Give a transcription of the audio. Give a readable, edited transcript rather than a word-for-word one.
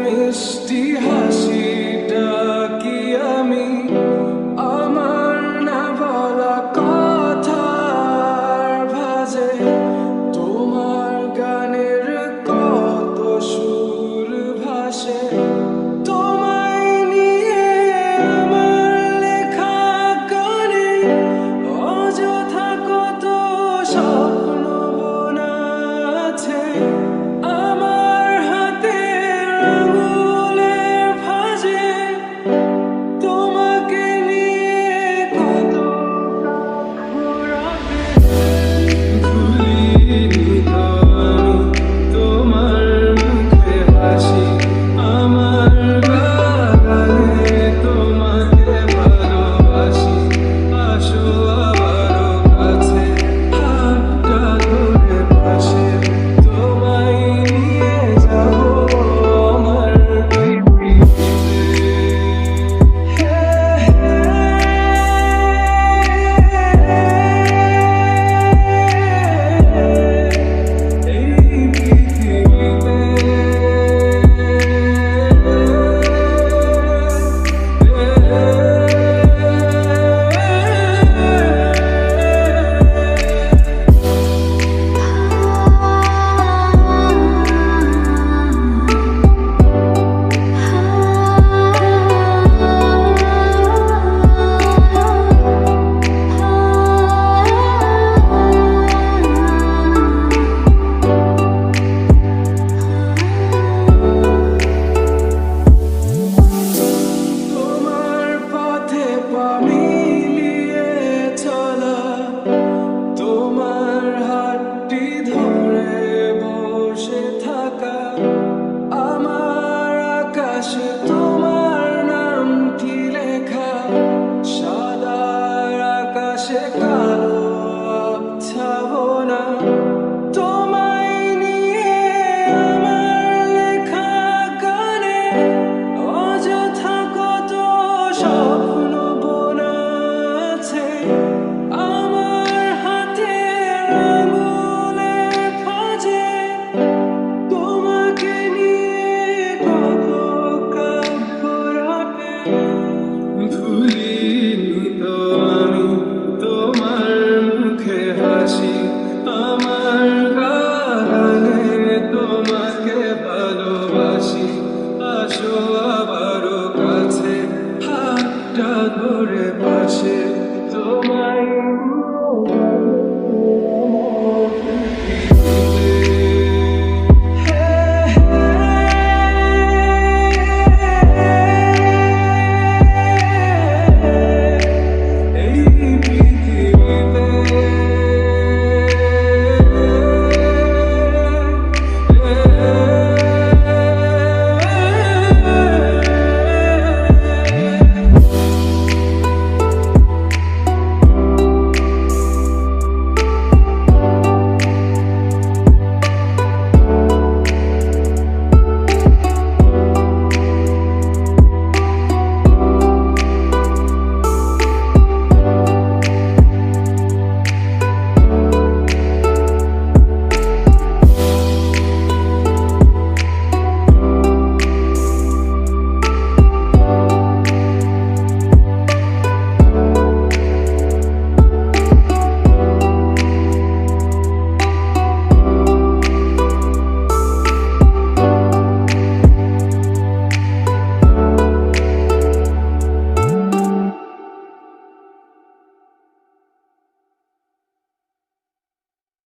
মিষ্টি হাসিটা কি আমি আমার না বলা কথার ভাজে তোমার গানের কত সুর ভাসে তোমায় নিয়ে আমার লেখা গানে অযথা কত স্বপ্ন বোনা আছে আমার হাতের আঙুলের ভাঁজে তোমাকে নিয়ে কত ঘোরাবে ভুলিনি তো আমি তোমার মুখে হাসি আমার গানে তোমাকে ভালোবাসি আসো আবারও কাছে হাতটা ধরে পাশে তোমায় নিয়ে যাবো আমার তোমার পথে পা মিলিয়ে চলা তোমার হাতটি ধরে বসে থাকা আমার আকাশে